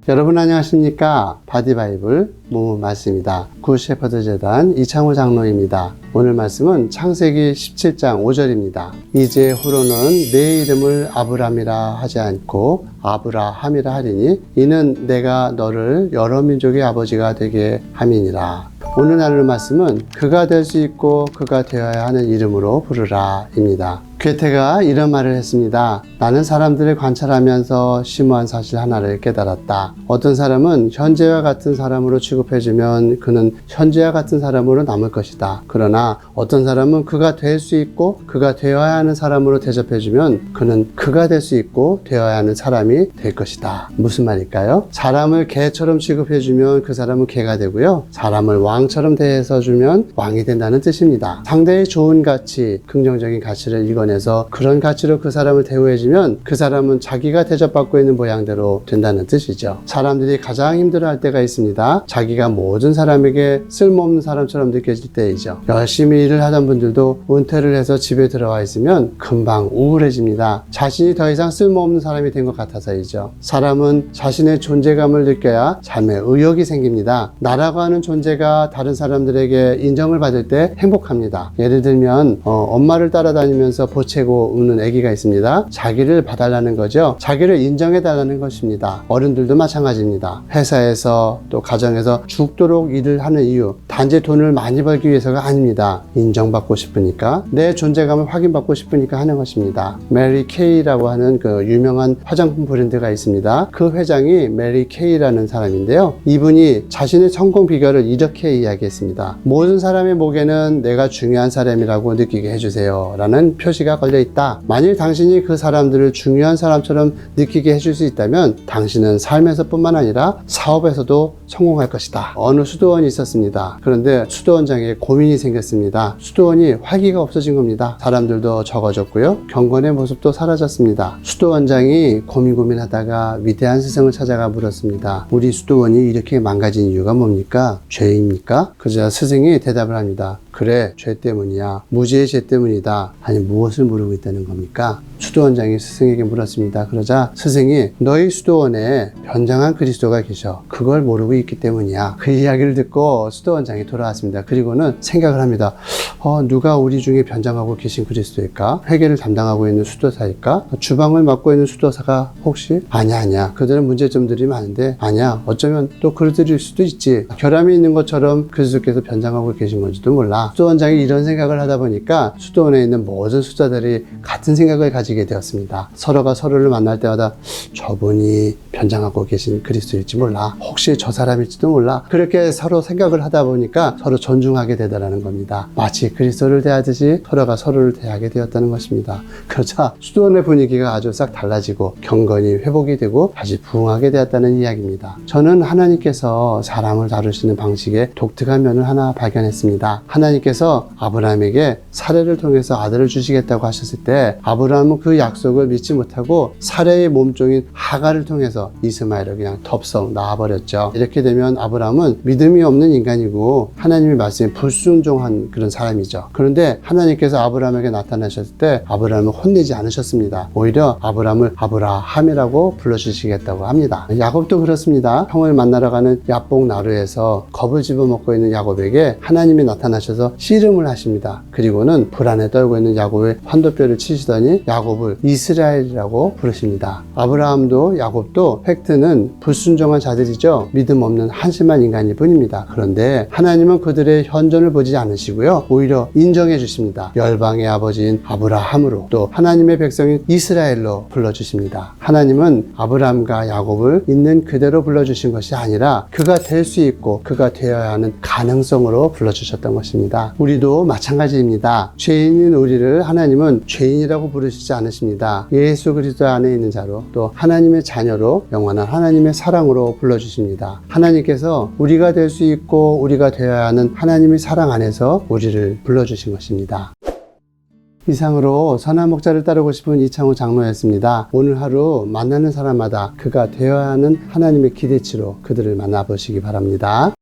여러분 안녕하십니까? 바디바이블 모모 말씀입니다. 굿셰퍼드 재단 이창호 장로입니다. 오늘 말씀은 창세기 17장 5절입니다. 이제후로는 내 이름을 아브람이라 하지 않고 아브라함이라 하리니 이는 내가 너를 여러 민족의 아버지가 되게 함이니라. 오늘 나눌 말씀은 그가 될 수 있고 그가 되어야 하는 이름으로 부르라 입니다. 괴테가 이런 말을 했습니다. 나는 사람들을 관찰하면서 심오한 사실 하나를 깨달았다. 어떤 사람은 현재와 같은 사람으로 취급해주면 그는 현재와 같은 사람으로 남을 것이다. 그러나 어떤 사람은 그가 될 수 있고 그가 되어야 하는 사람으로 대접해주면 그는 그가 될 수 있고 되어야 하는 사람이 될 것이다. 무슨 말일까요? 사람을 개처럼 취급해주면 그 사람은 개가 되고요. 사람을 왕처럼 대해서주면 왕이 된다는 뜻입니다. 상대의 좋은 가치, 긍정적인 가치를 이겨내서 그런 가치로 그 사람을 대우해주면 그 사람은 자기가 대접받고 있는 모양대로 된다는 뜻이죠. 사람들이 가장 힘들어할 때가 있습니다. 자기가 모든 사람에게 쓸모없는 사람처럼 느껴질 때이죠. 열심히 일을 하던 분들도 은퇴를 해서 집에 들어와 있으면 금방 우울해집니다. 자신이 더 이상 쓸모없는 사람이 된 것 같아서이죠. 사람은 자신의 존재감을 느껴야 삶에 의욕이 생깁니다. 나라고 하는 존재가 다른 사람들에게 인정을 받을 때 행복합니다. 예를 들면 엄마를 따라다니면서 보채고 우는 아기가 있습니다. 자기를 봐달라는 거죠. 자기를 인정해달라는 것입니다. 어른들도 마찬가지입니다. 회사에서 또 가정에서 죽도록 일을 하는 이유, 단지 돈을 많이 벌기 위해서가 아닙니다. 인정받고 싶으니까, 내 존재감을 확인받고 싶으니까 하는 것입니다. 메리 케이라고 하는 그 유명한 화장품 브랜드가 있습니다. 그 회장이 메리 케이라는 사람인데요. 이분이 자신의 성공 비결을 이렇게 이야기했습니다. 모든 사람의 목에는 내가 중요한 사람이라고 느끼게 해주세요 라는 표시가 걸려있다. 만일 당신이 그 사람들을 중요한 사람처럼 느끼게 해줄 수 있다면 당신은 삶에서 뿐만 아니라 사업에서도 성공할 것이다. 어느 수도원이 있었습니다. 그런데 수도원장에 고민이 생겼습니다. 수도원이 활기가 없어진 겁니다. 사람들도 적어졌고요. 경건의 모습도 사라졌습니다. 수도원장이 고민하다가 위대한 스승을 찾아가 물었습니다. 우리 수도원이 이렇게 망가진 이유가 뭡니까? 죄입니까? 그러자 스승이 대답을 합니다. 그래, 죄 때문이야. 무지의 죄 때문이다. 아니, 무엇을 모르고 있다는 겁니까? 수도원장이 스승에게 물었습니다. 그러자 스승이 너희 수도원에 변장한 그리스도가 계셔. 그걸 모르고 있기 때문이야. 그 이야기를 듣고 수도원장이 돌아왔습니다. 그리고는 생각을 합니다. 누가 우리 중에 변장하고 계신 그리스도일까? 회계를 담당하고 있는 수도사일까? 주방을 맡고 있는 수도사가 혹시? 아니야. 그들은 문제점들이 많은데 아니야. 어쩌면 또 그들일 수도 있지. 결함이 있는 것처럼 그리스도께서 변장하고 계신 건지도 몰라. 수도원장이 이런 생각을 하다 보니까 수도원에 있는 모든 수자들이 같은 생각을 가지게 되었습니다. 서로가 서로를 만날 때마다 저분이 변장하고 계신 그리스도일지 몰라. 혹시 저 사람일지도 몰라. 그렇게 서로 생각을 하다 보니까 서로 존중하게 되더라는 겁니다. 마치 그리스도를 대하듯이 서로가 서로를 대하게 되었다는 것입니다. 그러자 수도원의 분위기가 아주 싹 달라지고 경건이 회복이 되고 다시 부흥하게 되었다는 이야기입니다. 저는 하나님께서 사람을 다루시는 방식에 독특한 면을 하나 발견했습니다. 하나님께서 아브라함에게 사례를 통해서 아들을 주시겠다고 하셨을 때 아브라함은 그 약속을 믿지 못하고 사례의 몸종인 하갈을 통해서 이스마엘을 그냥 덥석 낳아버렸죠. 이렇게 되면 아브라함은 믿음이 없는 인간이고 하나님의 말씀에 불순종한 그런 사람이죠. 그런데 하나님께서 아브라함에게 나타나셨을 때 아브라함을 혼내지 않으셨습니다. 오히려 아브라함을 아브라함이라고 불러주시겠다고 합니다. 야곱도 그렇습니다. 형을 만나러 가는 야복 나루에서 겁을 집어먹고 있는 야곱에게 하나님이 나타나셔서 씨름을 하십니다. 그리고는 불안에 떨고 있는 야곱의 환도뼈를 치시더니 야곱을 이스라엘이라고 부르십니다. 아브라함도 야곱도 팩트는 불순종한 자들이죠. 믿음 없는 한심한 인간일 뿐입니다. 그런데 하나님은 그들의 현존을 보지 않으시고요. 오히려 인정해 주십니다. 열방의 아버지인 아브라함으로 또 하나님의 백성인 이스라엘로 불러주십니다. 하나님은 아브라함과 야곱을 있는 그대로 불러주신 것이 아니라 그가 될 수 있고 그가 되어야 하는 가능성으로 불러주셨던 것입니다. 우리도 마찬가지입니다. 죄인인 우리를 하나님은 죄인이라고 부르시지 않으십니다. 예수 그리스도 안에 있는 자로 또 하나님의 자녀로 영원한 하나님의 사랑으로 불러주십니다. 하나님께서 우리가 될 수 있고 우리가 되어야 하는 하나님의 사랑 안에서 우리를 불러주신 것입니다. 이상으로 선한 목자를 따르고 싶은 이창호 장로였습니다. 오늘 하루 만나는 사람마다 그가 되어야 하는 하나님의 기대치로 그들을 만나보시기 바랍니다.